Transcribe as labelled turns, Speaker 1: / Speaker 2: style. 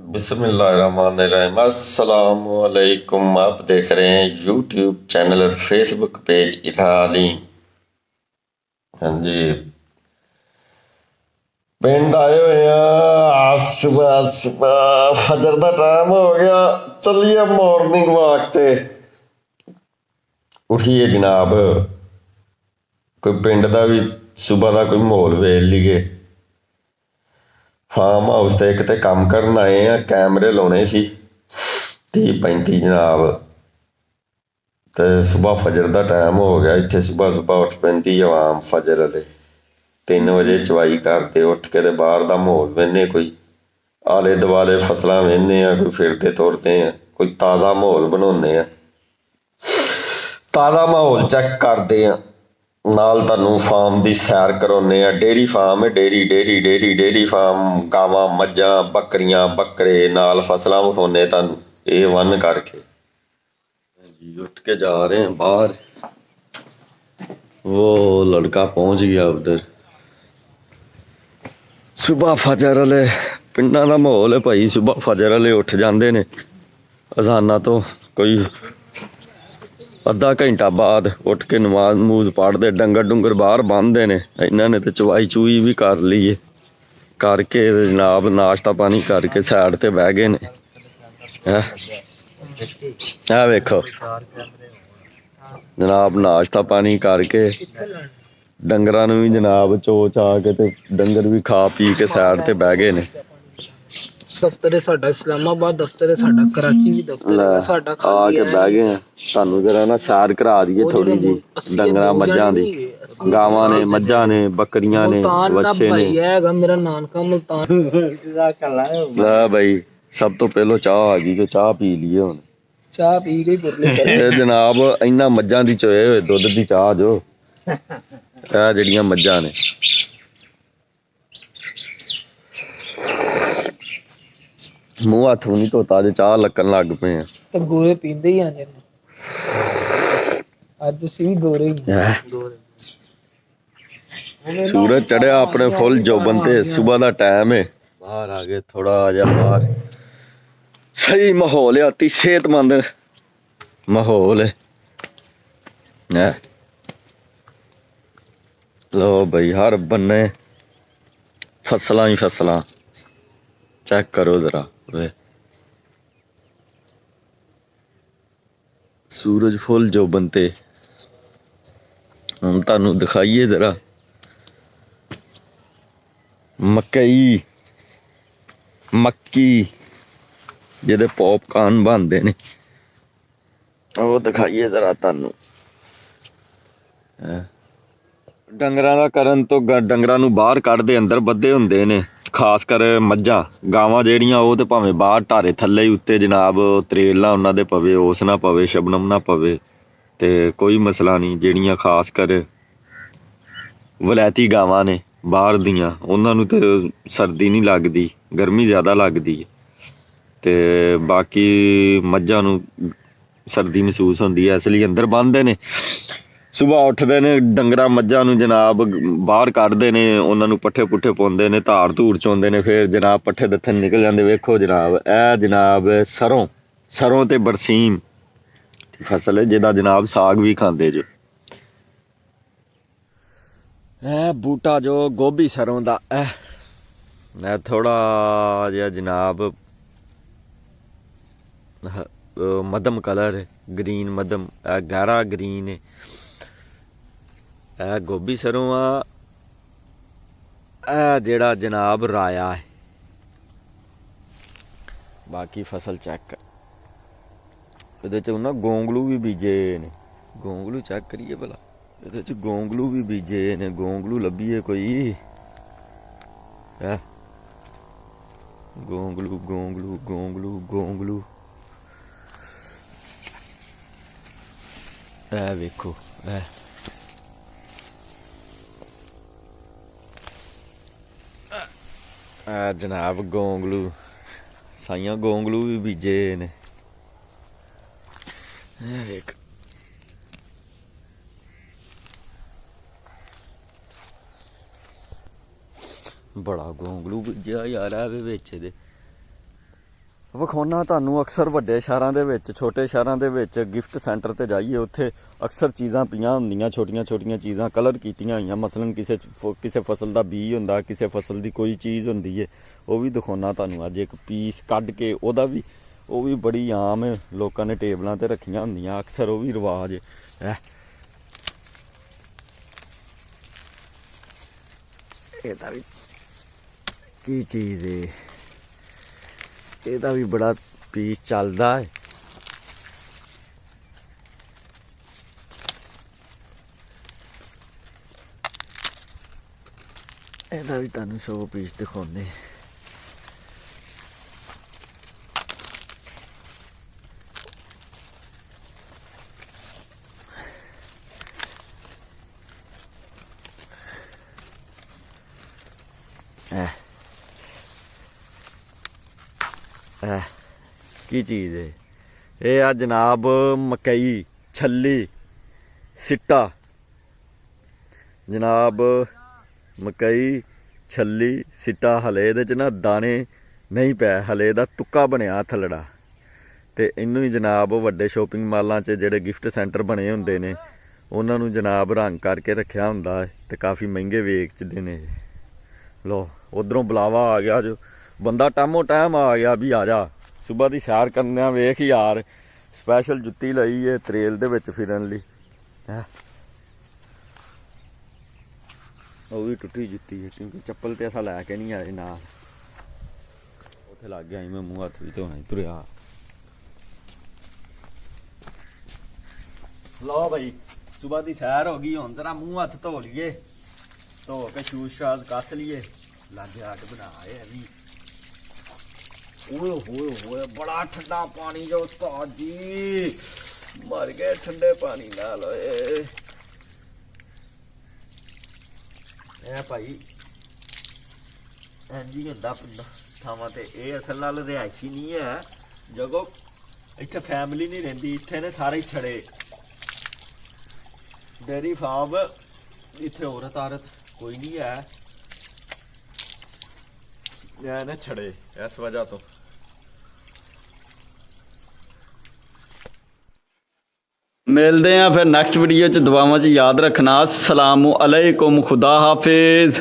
Speaker 1: बिस्मिल्लाहिर्रहमानिर्रहीम अस्सलामुअलैकुम। आप देख रहे हैं यूट्यूब चैनल और फेसबुक पेज इलाली। हाँ जी, पिंड आए हुए हैं। आज सुबह सुबह फजर का टाइम हो गया, चलिए मॉर्निंग वॉक ते उठिए जनाब। कोई पिंड का भी सुबह का कोई माहौल वेख लीए। फार्म हाउस ते एक ते काम करन आए हैं, कैमरे लाने सी 30-35 जनाब। तो सुबह फजर का टाइम हो गया, इत्थे सुबह सुबह उठ पैंदी आवाम फजर वाले 3 बजे चवाई करते उठ के ते बाहर का माहौल वेहने, कोई आले दुआले फसलां वेहने आ, कोई फिरते तुरते हैं, कोई ताज़ा माहौल बनाने आ, ताज़ा माहौल चेक करते हैं। नाल तुहानूं फार्म की सैर करवाने आ। डेयरी फार्म है, dairy dairy dairy dairy farm, गावां मझां बकरियां बकरे, नाल फसलां विखाउने तुहानूं A1 करके। जी उठ के जा रहे हैं बाहर। वो लड़का पहुंच गया उधर। सुबह फजर वाले पिंडां दा माहौल है भाई, सुबह फजर वाले उठ जाते ने अजाना तो कोई अद्धा घंटा बाद उठ के नमाज नमूज पढ़ते, डंगर डुंगर बाहर बन्नदे ने। इन्होंने तो चवाई चूई भी कर ली है, करके जनाब नाश्ता पानी करके साइड ते बह गए ने। है वेखो जनाब, नाश्ता पानी करके डंगरां नूं भी जनाब चो चा के ते डंगर भी खा पी के साइड ते बह गए ने।
Speaker 2: दफ्तर है साडा इस्लामाबाद, दफ्तर है साडा कराची, दफ्तर है साडा
Speaker 1: आ के बह गए हैं। तुहानूं जरा ना सैर करा दईए थोड़ी जी डंगरां मझां दी। गावां ने मझां ने बकरियां ने बच्चे ने।
Speaker 2: है मेरा नानका मुल्तान।
Speaker 1: लै भाई सब तो पहलो चाह आ गई, जो चाह पी लीए हुण।
Speaker 2: चाह पी के
Speaker 1: ते जनाब इन्हां मझां दी चोए होए दुध दी चाह जो ਇਹ ਜਿਹੜੀਆਂ ਮੱਝਾਂ ਨੇ ਮੂੰਹ ਹੱਥ ਵੀ ਨਹੀਂ ਧੋਤਾ, ਜੇ ਚਾਹ ਲੱਕਣ ਲੱਗ ਪਏ ਆ।
Speaker 2: ਤੇ ਗੋਰੇ ਪੀਂਦੇ ਹੀ ਆਂਦੇ ਨੇ, ਅੱਜ ਅਸੀਂ ਵੀ ਗੋਰੇ ਹੀ।
Speaker 1: सूरज चढ़िया अपने फुल जोबन ते, सुबह का टाइम है। बाहर आ गए थोड़ा जा बाहर, सही माहौल है, अति सेहतमंद माहौल है। लो भाई हर बन्ने फसलां ही फसलां, चेक करो जरा। सूरज फुल जोबन ते। हम तुहानूं दिखाइए जरा मकई मक्की जिहदे पॉपकार्न बनते ने, वो दिखाइए जरा तुहानूं। डंगरां दा करन तो डंगरां नूं बाहर कढदे अंदर बद्धे हुंदे ने, खास कर मझां। गावां जेहड़ियां वो तो भावें बाहर ढारे थल्ले ही उत्ते जनाब त्रेल ना उन्हां दे पवे, ओस ना पवे, शबनम ना पवे ते कोई मसला नहीं। जेहड़ियां खास कर वलैती गावां ने बाहर दियां, उन्हां नूं ते सर्दी नहीं लगदी, गर्मी ज़्यादा लगदी है। ते बाकी मझां नूं सर्दी महसूस होंदी है, इसलिए अंदर बन्नदे ने। सुबह उठते ने डंगरां मझां नूं जनाब बाहर कढदे ने, उन्हां नूं पट्ठे पुट्ठे पाउंदे ने, धार धूर चोंदे ने, फिर जनाब पट्ठे दत्थन निकल जांदे। वेखो जनाब ए जनाब सरों सरों ते बरसीम फसल है, जिहदा जनाब साग भी खांदे जो। ए बूटा जो गोभी सरों दा ए थोड़ा जिहा जनाब मध्यम कलर है, ग्रीन मध्यम, गहरा ग्रीन है। ए गोभी सरों आ, जेड़ा जनाब राया है। बाकी फसल चेक कर, ਇਹਦੇ 'ਚ ना गोंगलू भी बीजे ने। गोंगलू चेक करिए भला, ਇਹਦੇ 'ਚ गोंगलू भी बीजे ने। गोंगलू लभीए कोई है? गोंगलू गोंगलू गोंगलू गोंगलू ए वेखो जनाब गोंगलू, साइयां गोंगलू भी बीजे ने। वेख बड़ा गोंगलू बीजा यार है बिच दे। ਵਿਖਾਉਣਾ ਤੁਹਾਨੂੰ ਅਕਸਰ ਵੱਡੇ ਸ਼ਹਿਰਾਂ ਦੇ ਵਿੱਚ, ਛੋਟੇ ਸ਼ਹਿਰਾਂ ਦੇ ਵਿੱਚ ਗਿਫਟ ਸੈਂਟਰ ਤੇ ਜਾਈਏ, ਉੱਥੇ ਅਕਸਰ ਚੀਜ਼ਾਂ ਪਈਆਂ ਹੁੰਦੀਆਂ, ਛੋਟੀਆਂ ਛੋਟੀਆਂ ਚੀਜ਼ਾਂ ਕਲਰ ਕੀਤੀਆਂ ਹੋਈਆਂ। ਮਸਲਨ ਕਿਸੇ ਫਸਲ ਦਾ ਬੀਜ ਹੁੰਦਾ, ਕਿਸੇ ਫਸਲ ਦੀ ਕੋਈ ਚੀਜ਼ ਹੁੰਦੀ ਹੈ, ਉਹ ਵੀ ਦਿਖਾਉਣਾ ਤੁਹਾਨੂੰ ਅੱਜ ਇੱਕ ਪੀਸ ਕੱਢ ਕੇ। ਉਹ ਵੀ ਬੜੀ ਆਮ ਲੋਕਾਂ ਨੇ ਟੇਬਲਾਂ ਤੇ ਰੱਖੀਆਂ ਹੁੰਦੀਆਂ, ਅਕਸਰ ਉਹ ਵੀ ਰਿਵਾਜ ਹੈ। ਇਹਦਾ ਵੀ ਕੀ ਚੀਜ਼ ਹੈ, ਇਹਦਾ ਵੀ ਬੜਾ ਪੀਸ ਚੱਲਦਾ ਹੈ। ਇਹਦਾ ਵੀ ਤੁਹਾਨੂੰ 100 ਪੀਸ ਦਿਖਾਉਂਦੇ। ਕੀ ਚੀਜ਼ ਹੈ ਇਹ? ਆ ਜਨਾਬ ਮਕਈ ਛੱਲੀ ਸਿੱਟਾ, ਜਨਾਬ ਮਕਈ ਛੱਲੀ ਸਿੱਟਾ। ਹਲੇ ਇਹਦੇ 'ਚ ਨਾ ਦਾਣੇ ਨਹੀਂ ਪਏ, ਹਲੇ ਇਹਦਾ ਤੁੱਕਾ ਬਣਿਆ ਥੱਲੜਾ। ਤੇ ਇਹਨੂੰ ਹੀ ਜਨਾਬ ਵੱਡੇ ਸ਼ੋਪਿੰਗ ਮਾਲਾਂ 'ਚ ਜਿਹੜੇ ਗਿਫਟ ਸੈਂਟਰ ਬਣੇ ਹੁੰਦੇ ਨੇ, ਉਹਨਾਂ ਨੂੰ ਜਨਾਬ ਰੰਗ ਕਰਕੇ ਰੱਖਿਆ ਹੁੰਦਾ ਹੈ ਤੇ ਕਾਫੀ ਮਹਿੰਗੇ ਵੇਚਦੇ ਨੇ। ਲੋ ਉਧਰੋਂ ਬੁਲਾਵਾ ਆ ਗਿਆ, ਜੋ ਬੰਦਾ ਟਾਮੋ ਟਾਈਮ ਆ ਗਿਆ ਵੀ ਆ ਜਾ ਸੁਬਾਹ ਦੀ ਸੈਰ ਕਰਦਿਆਂ। ਵੇਖ ਯਾਰ, ਸਪੈਸ਼ਲ ਜੁੱਤੀ ਲਈ ਹੈ ਤਰੇਲ ਦੇ ਵਿੱਚ ਫਿਰਨ ਲਈ ਹੈ। ਉਹ ਵੀ ਟੁੱਟੀ ਜੁੱਤੀ ਹੈ, ਕਿਉਂਕਿ ਚੱਪਲ ਤੇ ਅਸਾਂ ਲੈ ਕੇ ਨਹੀਂ ਆਏ ਨਾਲ। ਉੱਥੇ ਲੱਗ ਗਿਆ ਮੈਂ ਮੂੰਹ ਹੱਥ ਵੀ ਧੋਣਾ ਤੁਰਿਆ। ਲਓ ਬਈ ਸੁਬਾਹ ਦੀ ਸੈਰ ਹੋ ਗਈ, ਹੁਣ ਜਰਾ ਮੂੰਹ ਹੱਥ ਧੋ ਲਈਏ, ਧੋ ਕੇ ਸ਼ੂਜ਼ ਸ਼ਾਜ਼ ਕੱਸ ਲਈਏ। ਲਾਗੇ ਅੱਡ ਬਣਾਏ ਵੀ। ਓਏ ਹੋਏ ਹੋਏ ਬੜਾ ਠੰਡਾ ਪਾਣੀ ਜੋ ਉਸਤਾਦ ਜੀ, ਮਰ ਗਏ ਠੰਡੇ ਪਾਣੀ ਨਾਲ। ਓਏ ਇਹ ਭਾਈ ਇੰਝ ਹੀ ਹੁੰਦਾ ਪਿੰਡਾਂ ਥਾਵਾਂ ਤੇ। ਇਹ ਅਸਲ ਨਾਲ ਰਿਹਾਇਸ਼ੀ ਨਹੀਂ ਹੈ, ਜਦੋਂ ਇੱਥੇ ਫੈਮਿਲੀ ਨਹੀਂ ਰਹਿੰਦੀ, ਇੱਥੇ ਨੇ ਸਾਰੇ ਹੀ ਛੜੇ ਡੇਅਰੀ ਫਾਰਮ। ਇੱਥੇ ਔਰਤ ਆਰਤ ਕੋਈ ਨਹੀਂ ਹੈ, ਇਹ ਨੇ ਛੜੇ ਇਸ ਵਜ੍ਹਾ ਤੋਂ। ਮਿਲਦੇ ਆ ਫਿਰ ਨੈਕਸਟ ਵੀਡੀਓ 'ਚ। ਦੁਆਵਾਂ 'ਚ ਯਾਦ ਰੱਖਣਾ। ਅਸਲਾਮੁ ਅਲੈਕੁਮ, ਖੁਦਾ ਹਾਫਿਜ਼।